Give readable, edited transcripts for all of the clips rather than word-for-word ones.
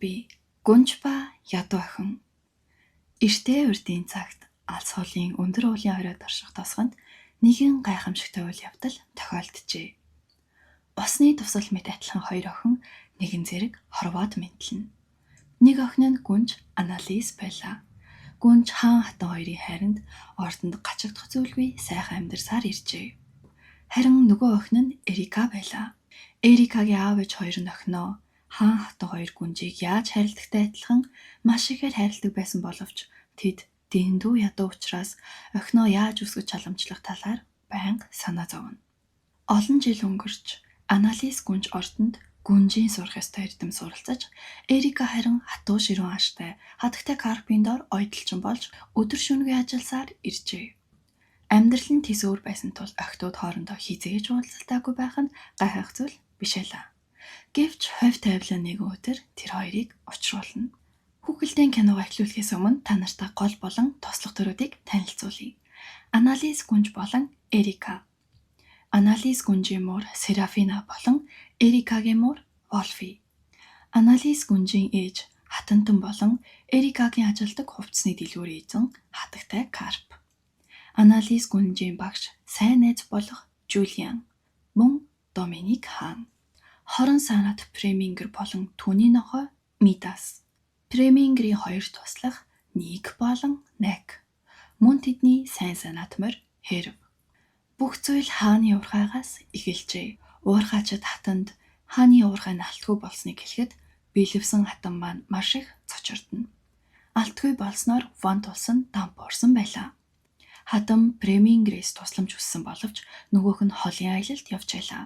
би гүнж ба ядуу охин. Эртээ урдын цагт алс холын өндөр уулын оройд орших тосгонд нэгэн гайхамшигтай үйл явдал тохиолджээ. Усны тусал мэт адилхан хоёр охин нэгэн зэрэг хорвоод мэдлэнэ. Нэг охин нь гүнж Аналис байлаа. Гүнж хаан хатан хоёрын хайранд ордонд гачигдах зүйлгүй сайхан амьдарсаар иржээ. Харин нөгөө охин нь Эрика байлаа. Эрикагийн аав ээж хоёр нь охиноо хаан хатан хоёр гүнжийг яаж хайрладагтай адилхан маш ихээр хайрладаг байсан боловч тэд дэндүү ядуу учраас охиноо яаж өсгөж халамжлах талаар байнга санаа зовно. Олон жил өнгөрч Аналис гүнж ордонд гүнжийн сурах ёстой эрдэм суралцаж, Эрика харин хатуу ширүүн аштай хатагтай карпийн дор ойдолчин болж өдөр шөнөгүй ажилласаар иржээ. Амьдрал нь тис өөр байсан тул охтууд хоорондоо хизээж уулзалтаагүй байх нь гайхах зүйл биш байлаа. Гэвч хувь тавилан нэгэн өдөр тэр хоёрыг учруулна. Хүүхэлдэйн киног эхлүүлэхээс өмнө та нартай гол болон туслах төрүүдийг танилцуулъя. Аналис гүнж болон Эрика. Аналис гүнжийн муур Серафина болон Эрикагийн муур Волфи. Аналис гүнжийн ээж хатантан болон Эрикагийн ажилдаг хувцсны дэлгүүрийн эзэн хатагтай Карп. Аналис гүнжийн багш сайн найз болох Жулиан мөн Доминик хаан. Хорон санаат Премингер болон түүний нохой Мидас. Премингерийн хоёр туслах Ник болон Нек. Мөн тэдний сайн санаатмор Хэрв. Бүх зүйл хааны уурхайгаас эхэлжээ. Уурхайчид хатанд хааны уурхай нь алтгүй болсныг хэлэхэд биелвсэн хатан маань маш их цочирдно. Алтгүй болсноор Вонт улс нь дампуурсан байлаа. Хатан Премингерээс тусламж хүссэн боловч нөгөөх нь холын аялалд явж байлаа.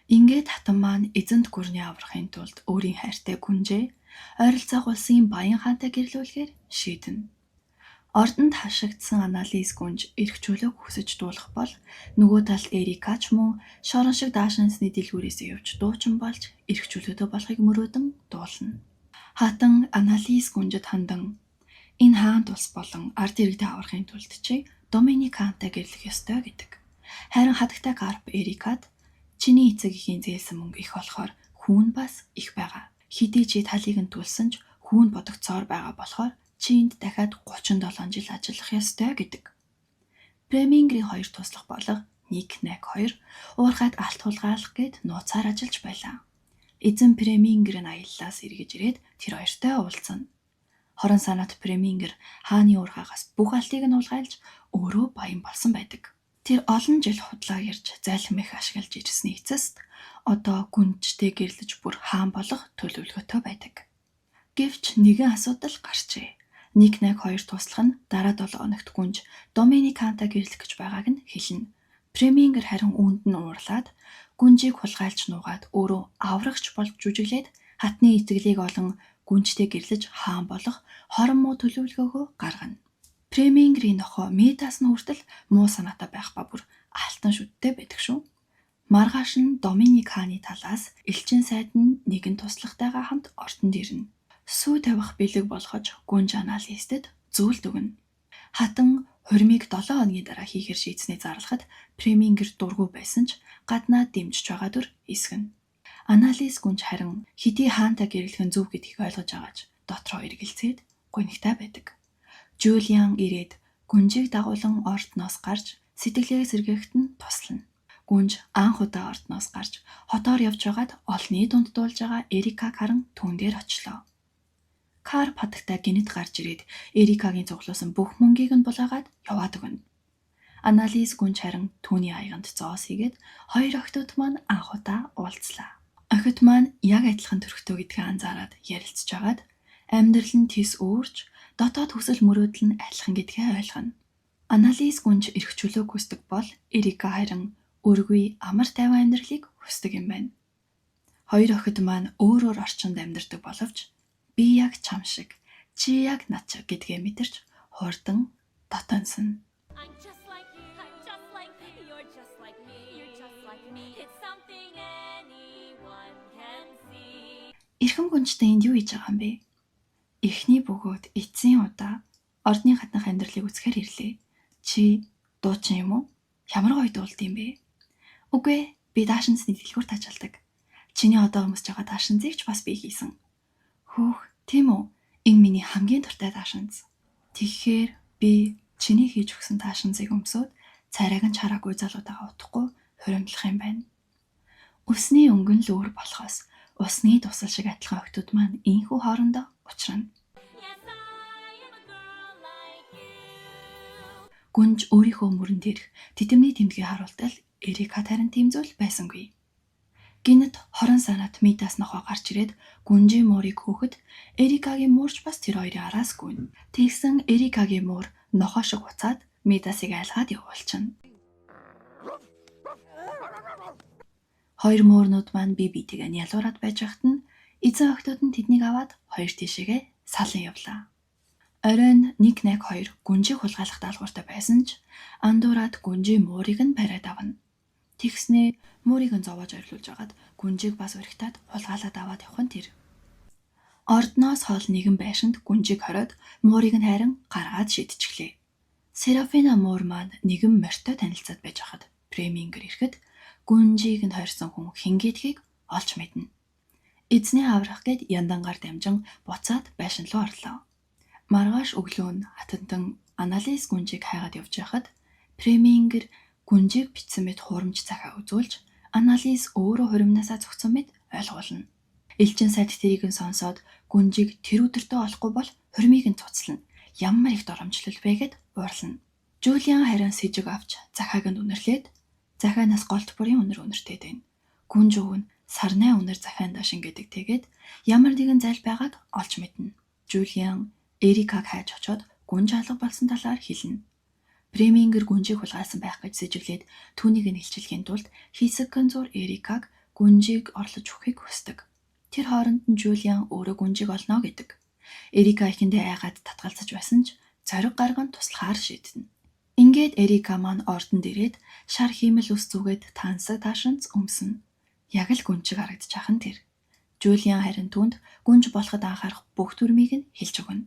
Ингээд хатан маань эзэнт гүрний аврахын тулд өөрийн хайртай гүнжээ ойролцоох улсын баян хаантай гэрлүүлэхээр шийдэнэ. Ордонд хашигдсан Аналис гүнж эрх чөлөөг хүсэж дуулах бол нөгөө талд Эрикач мөн шорон шиг даашинсны дэлгүүрээс явж дуучин болж эрх чөлөөтэй болохыг мөрөөдөн дуулна. Хатан Аналис гүнжид хандан энэ хаант улс болон ард иргэдээ аврахын тулд чи Доминик хаантай гэрлэх ёстой гэдэг. Харин хатагтай Карп Эрикад чиний эцэг эхийн зээлсэн мөнгө их болохоор хүүн бас их байгаа. Хэдий чи талыг нь түлсэн ч хүүн бодогцоор байгаа болохоор чи энд дахиад 37 жил ажиллах ёстой гэдэг. Премингерийн хоёр туслах болох Ник Нек хоёр уурхайд алт хулгайлах гээд нууцаар ажиллаж байлаа. Эзэн Премингер нь аяллаас эргэж ирээд тэр хоёртой уулзна. Хорон санаат Премингер хааны уурхайгаас бүх алтыг нь хулгайлж өөрөө баян болсон байдаг. Тэр олон жил худлаа ярьж зайлшгүй их ашиглаж ирсний эцэст одоо гүнжтэй гэрлэж бүр хаан болох төлөвлөгөөтэй байдаг. Гэвч нэгэн асуудал гарчээ. Ник Нек хоёр туслах нь дараа 7 хоногт гүнж Доминик хаантай гэрлэх гэж байгааг нь хэлнэ. Премингер харин үүнд нь уурлаад гүнжийг хулгайлж нуугаад өөрөө аврагч болж жүжиглээд хатны итгэлийг олон гүнжтэй гэрлэж хаан болох хорон муу төлөвлөгөөгөө гаргана. Премингерийн нохой Мидас нь хүртэл муу санаатай байх ба бүр алтан шүттэй байдаг шүү. Маргааш нь Доминик хааны талаас элчин сайд нь нэгэн туслахтайгаа хамт ордонд ирнэ. Сүү тавих бэлэг болгож гүнж Аналистэд зүйлд өгнө. Хатан хурмыг 7 хоногийн дараа хийхээр шийдсэний зарлахад Премингер дургүй байсан ч гаднаа дэмжиж байгаа дүр эсгэнэ. Аналис гүнж харин хэдий хаантай гэрлэх нь зөв гэдгийг ойлгож байгаач дотроо эргэлзээд гунигтай байдаг. Жулиан ирээд гүнжийг дагуулan ордноос гарч сэтгэлээ сэргээхэд нь туслана. Гүнж анх удаа ордноос гарч хотоор явж байгаад олны дунд дуулж байгаа Эрикаг харан түүн дээр очлоо. Карп хатагтай гинэд гарч ирээд Эрикагийн цуглуулсан бүх мөнгийг нь булаагаад яваад өгнө. Аналис гүнж харин түүний аяганд зоос хийгээд хоёр охтууд маань анх удаа уулзлаа. Охид маань яг адилхан төрхтөө гэдгээ анзаараад ярилцж байгаад амьдрал нь тис өөрч дотоод хүсэл мөрөөдөл нь адилхан гэдгээ ойлгоно. Аналис гүнж эрх чөлөөг хүсдэг бол Эрика харин өргөй амар тайван амьдралыг хүсдэг юм байна. Хоёр охид маань өөр өөр орчинд амьдардаг боловч би яг чам шиг, чи яг над шиг гэдгээ мэдэрч хурдан дотоонсон. Эрхэм гүнжтэй энд юу хийж байгаа юм бэ? Эхний бөгөөд эцсийн удаа ордны хатнах амьдралыг үзэхээр ирлээ. Чи дуучин юм уу? Ямар гоё дуулд юм бэ? Үгүй, би даашинзны дэлгүүрт ажилладаг. Чиний одоо өмсөж байгаа даашинзыг ч бас би хийсэн. Хөөх, Тийм үү? Энэ миний хамгийн дуртай даашинз. Тэгэхээр би чиний хийж өгсөн даашинзыг өмсөөд царайг нь чараагүй залуутайгаа утахгүй хуримтлах юм байна. Усны өнгөн л өөр болохоос усны тусал шиг адилхан охтууд маань ийхүү хоорондоо учрана. Гүнж өөрийнхөө мөрөн дээрх титэмний тэмдгийг харуултал Эрика тарин тийм зүйл байсангүй. Гинэт хорон санаат Мидаас нохоо гарч ирээд гүнжийн муурыг хөөхөд Эрикагийн муурч бас тэр хоёрын араас гүйн. Тэгсэн Эрикагийн муур нохоо шиг уцаад Мидасыг айлгаад явуулчихна. Хоёр муурнууд маань бие биетэйгээ ялуураад байж байхад нь эзэн охтууд нь тэднийг аваад хоёр тишээгээ салан явлаа. Оройн 1-2 гүнжийг хулгайлах даалгавартай байсан ч андуураад гүнжийн муурыг нь бариад авна. Тэгснээ муурыг нь зовоож орилуулж агаад гүнжийг бас урагтаад хулгайлаад аваад явах нь тэр. Ордноос хол нэгэн байшинд гүнжийг хориод муурыг нь хайран гаргаад шидчихлээ. Серафина муур маань нэгэн морьтой танилцаад байж хахад Премингер ирэхэд гүнжийг нь хорьсон хүн хингээдгийг олж мэднэ. Эзний аврах гэд яндангаар дамжин буцаад байшин руу орлоо. Маргааш өглөө нь хатантан Аналис гүнжийг хайгаад явж байхад Премингер гүнжийг бичсэн мэт хурамж захаа үзүүлж Аналис өөрөө хуримнасаа зогсон мэт ойлгуулна. Элчин сайд тэрийг нь сонсоод гүнжийг тэр өдөртөө олохгүй бол хурмыг нь цуцлана. Ямар их доромжлол вэ гэд уурлана. Жулиан харин сэжиг авч захааг нь үнэрлээд захаанаас голт бүрийн үнэр үнэртэй байна. Гүнж өвн сарнай үнэр захаандаа шингээдэг тэгээд ямар нэгэн зайл байгааг олж мэднэ. Жулиан Эрикаг хайж очоод гүнж алга болсон талаар хэлнэ. Премингер гүнжийг хулгайлсан байх гэж сэжиглээд түүнийг нь илчлэхийн тулд хийсэг конзур Эрикаг гүнжийг орлож өгөхийг хүсдэг. Тэр хооронд нь Жулиан өөрөө гүнжийг олно гэдэг. Эрика ихэндээ айгаад татгалзаж байсан ч зориг гарган туслахаар шийднэ. Ингээд Эрика маань ордонд ирээд шар хиймэл ус зүгээд тансаг таашинц өмснө. Яг л гүнжиг харагдаж ахын тэр. Жулиан харин түүнд гүнж болоход анхаарах бүх дүрмийг нь хэлж өгнө.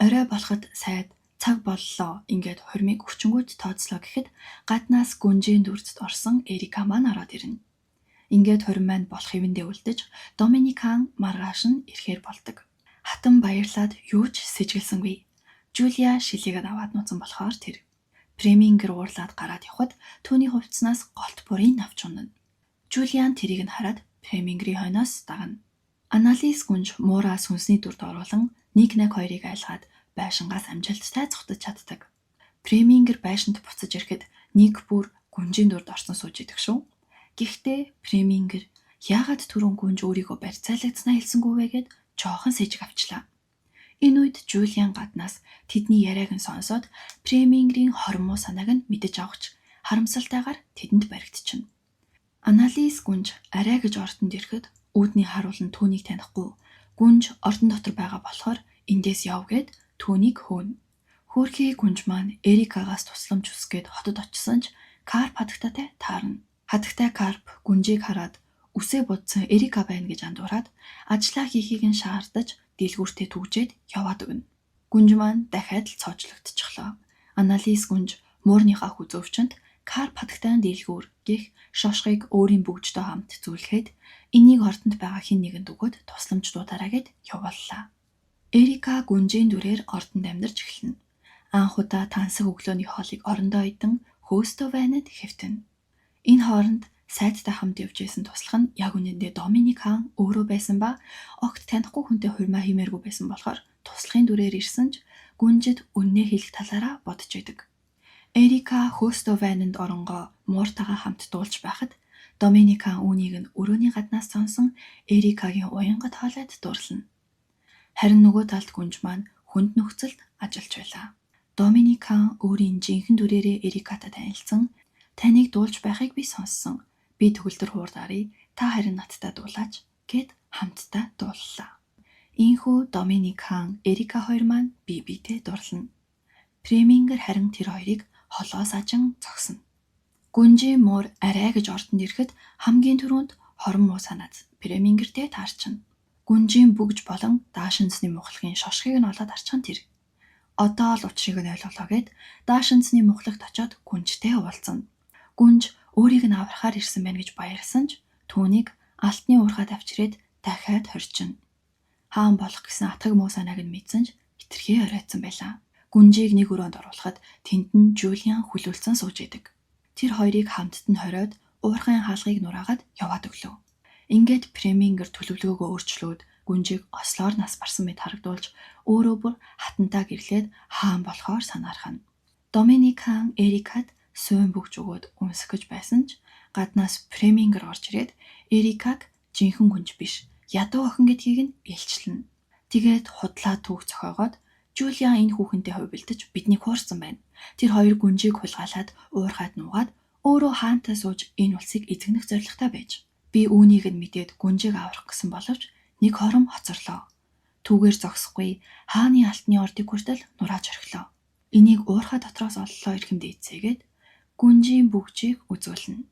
Орой болоход сайд цаг боллоо ингээд хурмыг хүчингүйд тооцлоо гэхэд гаднаас гүнжийн дүрцэд орсон Эрика маань ороод ирнэ. Ингээд хурим маань болох хэвэндээ үлдэж Доминикан маргааш нь ирэхээр болдог. Хатан баярлаад юу ч сэжгэлсэнгүй. Жулия шилийгээд аваад нууцсан болохоор тэр. Премингер уурлаад гараад явхад түүний хувцснаас голт бүрийн авч унана. Жулиан тэрийг нь хараад Премингерийн хойноос дагна. Аналис гүнж муураа сүнсний дүрд оруулан 1-2-ыг айлгаад байшингаас амжилттай цогтож чаддаг. Премингер байшинд буцаж ирэхэд нэг бүр гүнжийн дүрд орсон сууж идэх шүү. Гэхдээ Премингер яагаад түрүүн гүнж өөрийгөө барьцаалагдсанаа хэлсэнгүй вэ гэд жоохон сэжиг авчлаа. Энэ үед Жулиан гаднаас тэдний яриаг нь сонсоод Премингерийн хормоо санааг нь мэдэж авахч харамсалтайгаар тэдэнд баригдчихна. Аналис гүнж арай гэж ордонд ирэхэд үүдний харуулн түүнийг танихгүй. Гүнж ордон дотор байгаа болохоор эндээс яв гэд түүнийг хөөнө. Хөөрхий гүнж маань Эрикагаас тусламж хүсгээд хотод очсон ч Карп хатагтаатай таарна. Хатагтай Карп гүнжийг хараад үсээ будсан Эрика байна гэж андуураад ажлаа хийхийг нь шаардаж дэлгүүртээ түгжээд яваад өгнө. Гүнж маань дахиад л цоочлогдчихлоо. Аналис гүнж муурныхаа хүзөвчөнд Карп хатагтай дэлгүүр гих шошгыг өөрийн бүгжтэй хамт зүйлхэд энийг ордонд байгаа хэн нэгэнд өгöd тусламж дуудаарай гэд явууллаа. Эрика гүнжийн дүрээр ордонд амьдарч эхэлнэ. Анх удаа тансаг өглөөний хоолыг орондоо идэн хөөстөө байнад хэвтэнэ. Энэ хооронд сайдтай хамт явж исэн туслах нь яг үнэндээ Доминикан өөрөө байсан ба огт танихгүй хүнтэй хурмаа хиймээргүй байсан болохоор туслахын дүрээр ирсэн ч гүнжид үннээ хэлэх талаараа бодож идэг. Эрика хөөстөө байнанд оронгоо мууртайгаа хамт дуулж байхад Доминикан үүнийг нь өрөөний гаднаас сонсон Эрикагийн уянгад хоолойд дуурлана. Харин нөгөө талд гүнж маань хүнд нөхцөлд ажиллаж байлаа. Доминикан өөрийн жинхэнэ дүрээрээ Эрикатай танилцсан. Таныг дуулж байхыг би сонссон. Би төгөлдөр хуурдарыг та харин надтай дуулаач гэд хамтдаа дууллаа. Ийхүү Доминикан Эрика хоёр маань бие биедээ дурлана. Премингер харин тэр хоёрыг холоос ажин зогсоно. Гүнжийн муур арай гэж ордонд ирэхэд хамгийн түрүүнд хорон муу санаад Премингертэй таарчна. Гүнжийн бүгж болон даашинзны мухлагын шошгыг нь олоод арчхан тэр. Одоо л учрыг нь ойлголоо гэд даашинзны мухлагт очоод гүнжтэй уулзна. Гүнж өөрийг нь аврахаар ирсэн байна гэж баярлсан ч түүнийг алтны уурхад авчирээд дахиад хорчино. хаан болох гэсэн атгаг муу санааг нь мэдсэн ч хитрхээ оройтсон байлаа. Гүнжийг нэг өрөөнд оруулахад тэнд нь Жулиан хүлүүлсэн сууж идэг. Тэр хоёрыг хамтд нь хориод уурхайн хаалгыг нураагаад яваад өглөө. Ингээд Премингер төлөвлөгөөгөө өөрчлөөд гүнжийг ослоор нас барсан мэт харагдуулж өөрөө бүр хатантаа гэрлээд хаан болохоор санаархана. Доминик хаан Эрикад суйн бөгж өгөөд үнсэх гэж байсан ч гаднаас Премингер орж ирээд Эрикаг жинхэнэ гүнж биш ядуу охин гэдгийг нь илчлэнэ. Тэгээд худлаа түүх зохиогоод Жулиан энэ хүүхэнтэй хувилдаж биднийг хуурсан байна. Тэр хоёр гүнжийг хулгайлаад уурхайд нуугаад өөрөө хаантай сууж энэ улсыг эзэгнэх зорилготой байж. Би үүнийг нь мэдээд гүнжийг аврах гэсэн боловч нэг хором хоцорлоо. Түүгээр зогсохгүй хааны алтны ордыг хүртэл нурааж орхилоо. Энийг уурхай дотроос оллоо эрхэмдээ эцээгээд гүнжийн бүгжийг үзүүлнэ.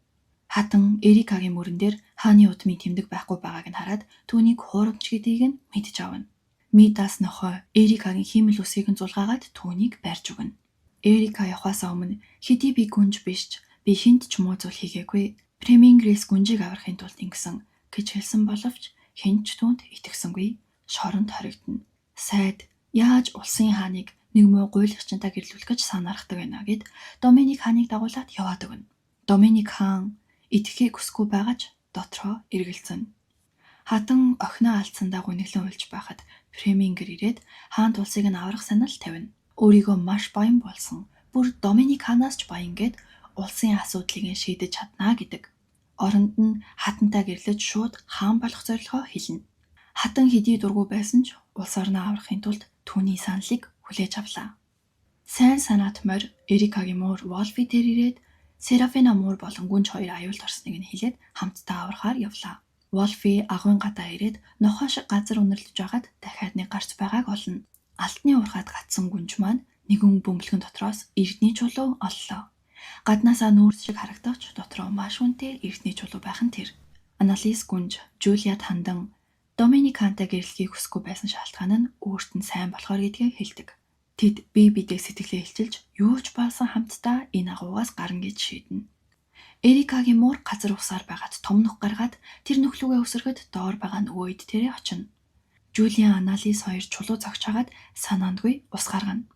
Хатан Эрикагийн мөрөн дээр хааны удмын тэмдэг байхгүй байгааг нь хараад түүнийг хуурамч гэдгийг нь мэдж авна. Мидас нохой Эрикагийн хиймэл үсгийг нь зулгаагаад түүнийг барьж өгнө. Эрика явахаас өмнө хэдий би гүнж биш би хинт ч муу зүйл хийгээгүй. Премингрээс гүнжийг аврахын тулд ингэсэн гэж хэлсэн боловч хэн ч түүнд итгэсэнгүй. Шоронд хоригдно. Сайд яаж улсын хааныг нэг муу гуйлагчтай гэрлүүлэх гэж санаарахдаг байна гэд Доминик хааныг дагуулад яваад өгнө. Доминик хаан итгэхийг хүсэхгүй байгаач дотроо эргэлзэнэ. Хатан охиноо алдсандаа гуниглан уйлж байхад Премингер ирээд хаант улсыг нь аврах санал тавина. Өөрийгөө маш баян болсон. Бүр Доминик хаанаас ч баян гэд улсын асуудлыг нь шийдэж чаднаа гэдэг. Оронд нь хатантай гэрлэж шууд хаан болох зорилгоо хэлнэ. Хатан хэдий дургүй байсан ч улс орноо аврахын тулд түүний саналыг хүлээж авлаа. Сайн санаат морь Эрикагийн муур Волфи дээр ирээд Серафина муур болон гүнж хоёр аюулд орсныг нь хэлээд хамтдаа аврахаар явлаа. Волфи агуйн гадаа ирээд нохой шиг газар үнэрлэж байгаад дахиад нэг гарч байгааг олно. Алтны уурхайд гацсан гүнж маань нэгэн бөмбөлгөн дотроос эрдний чулуу оллоо. Гаднаасаа нүүрс шиг харагдавч дотроо маш үнэтэй эрдний чулуу байх нь тэр. Аналис гүнж Жулиад хандан Доминик хаантай гэрлэхийг хүсэхгүй байсан шалтгаан нь өөрт нь сайн болохоор гэдгийг хэлдэг. Тэд бие биедээ сэтгэлээ илчилж юу ч баасан хамтдаа энэ агуугаас гарна гэж шийднэ. Эрикагийн муур газар усаар байгаад том нүх гаргаад тэр нүхлүүгээ өсөрөхөд доор байгаа нөгөө ид тэрэ очино. Жулиан Аналис хоёр чулуу зогч хагаад санаандгүй ус гаргана.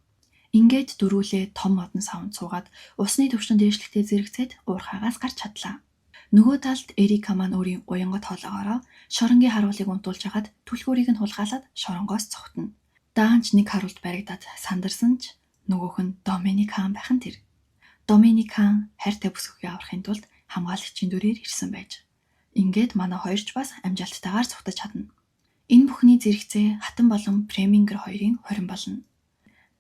Ингээд дөрүүлээ том модон савнд суугаад усны төвшин дээшлэгтээ зэрэгцээд уурхаагаас гарч чадлаа. Нөгөө талд Эрика маань өөрийн уянгат хоолоогоороо шоронгийн харуулыг унтуулж хагаад түлхүүрийг нь хулгайлаад шоронгоос цогтно. Даанч нэг харуулд баригдаад сандарсан ч нөгөөх нь Доминик хаан байх нь тэр. Доминик хаан хайртай бүсгүйгээ аврахын тулд хамгаалагчийн дүрээр ирсэн байж. Ингээд манай хоёрч бас амжилттайгаар цугтаж чадна. Энэ бүхний зэрэгцээ хатан болон Премингер хоёрын хорин болно.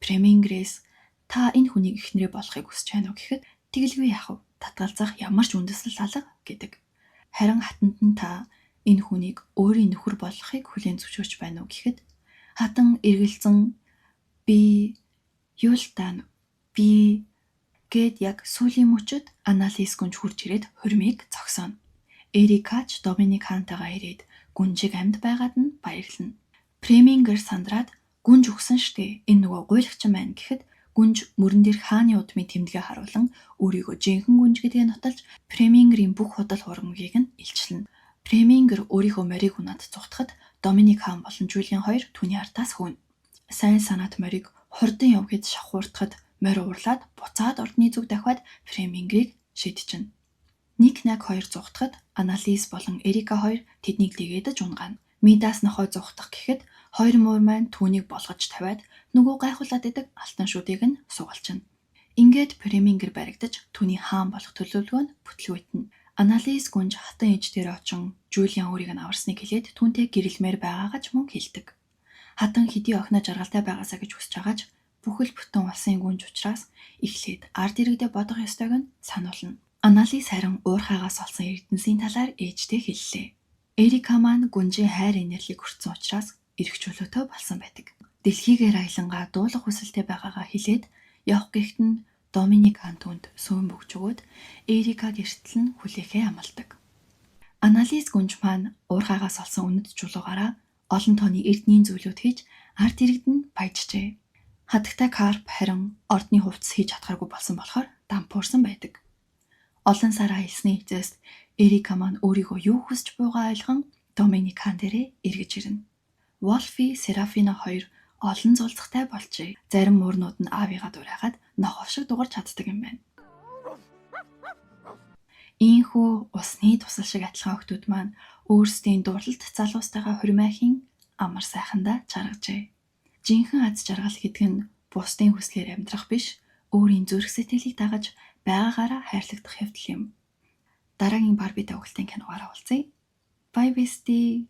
Премингрээс та энэ хүнийг эхнэрээ болохыг хүсэж байна уу гэхэд тэгэлгүй яах вэ? Татгалзах ямар ч үндэслэл алга гэдэг. Харин хатанд нь та энэ хүнийг өөрийн нөхөр болохыг хүлээн зөвшөөрч байна уу гэхэд хатан эргэлзэн би юултан би гэд яг сүүлийн мөчөд Аналис гүнж хурж ирээд хурмыг зогсооно. Эрикач Доминик хаантайгаа ирээд гүнжиг амьд байгаад нь баярлана. Премингер сандраад гүнж өгсөн штэ энэ нөгөө гуйлагчин байна гэхэд гүнж мөрөн дээр хааны удмын тэмдэгэ харуулan өөрийгөө жинхэнэ гүнж гэдгээ нотолж Премингерийн бүх худал хуурмгийг нь илчлэнэ. Премингер өөрийнхөө морийг унаад цугтахад Доминик хаан болон Жулиан хоёр түүний артаас хөвнө. Сайн санаат морийг хурдан яв гэж шавхууртахад морь уурлаад буцаад ордны зүг дахиад Премингерийг шидчихнэ. Нэг нэг хоёр зугтахад Аналис болон Эрика хоёр тэднийг дэгээдэж унгана. Мидас нохой зугтах гэхэд хоёр муур маань түүнийг болгож тавиад нөгөө гайхуулаад идэг алтан шүдийг нь сугалчна. Ингээд Премингер баригдаж түүний хаан болох төлөвлөгөө нь бүтлгүйтнэ. Аналис гүнж хатан ээж дээр очин Жулиан өөрийг нь аварсныг хэлээд түүнтэй гэрэлмээр байгаагаа ч мөн хэлдэг. Хатан хэдий охиноо жаргалтай байгаасаа гэж хүсэж байгаач бүхэл бүтэн улсын гүнж учраас эхлээд ард иргэдээ бодох ёстойг нь сануулна. Аналис харин уурхаагаас олсон эрдэнсийн талаар ээжтэй хэллээ. Эрика маань гүнжийн хайр инэрлийг хүртсэн учраас эрх чөлөөтэй болсон байдаг. Дэлхийгээр аялангаа дуулах хүсэлтэй байгаагаа хэлээд явах гэхэд нь Доминик хаан түүнд сүүн бөгж өгөөд Эрика гэртэл нь хүлээхээ амладаг. Аналис гүнж маань уурхаагаас олсон үнэт чулуугаараа олон тооны эрдэнийн зүйлүүд хийж ард иргэд нь баяжжээ. Хатагтай Карп харин ордны хувцас хийж чадхааргүй болсон болохоор дампуурсан байдаг. Олон сар аялсны эцэст Эрика маань өөрийгөө юу хүсэж буйгаа ойлгон Доминик хаан дээрээ эргэж ирнэ. Wolfie, Seraphina хоёр олон зулцахтай болжээ. Зарим мөрнүүд нь аавыгаа дурайгаад нохов шиг дугарч чаддаг юм байна. Ийхүү усны тусал шиг адилхан охтууд маань өөрсдийн дурлалт залуустайгаа хурмайхийн амар сайхандаа чаргажээ. Жинхэнэ аз жаргал гэдэг нь бусдын хүслээр амьдрах биш, өөрийн зүрх сэтгэлийг дагаж байгаагаараа хайрлагдах явдал юм. Дараагийн Барби тоглолтын киногаараа уулзъя. Bye bestie.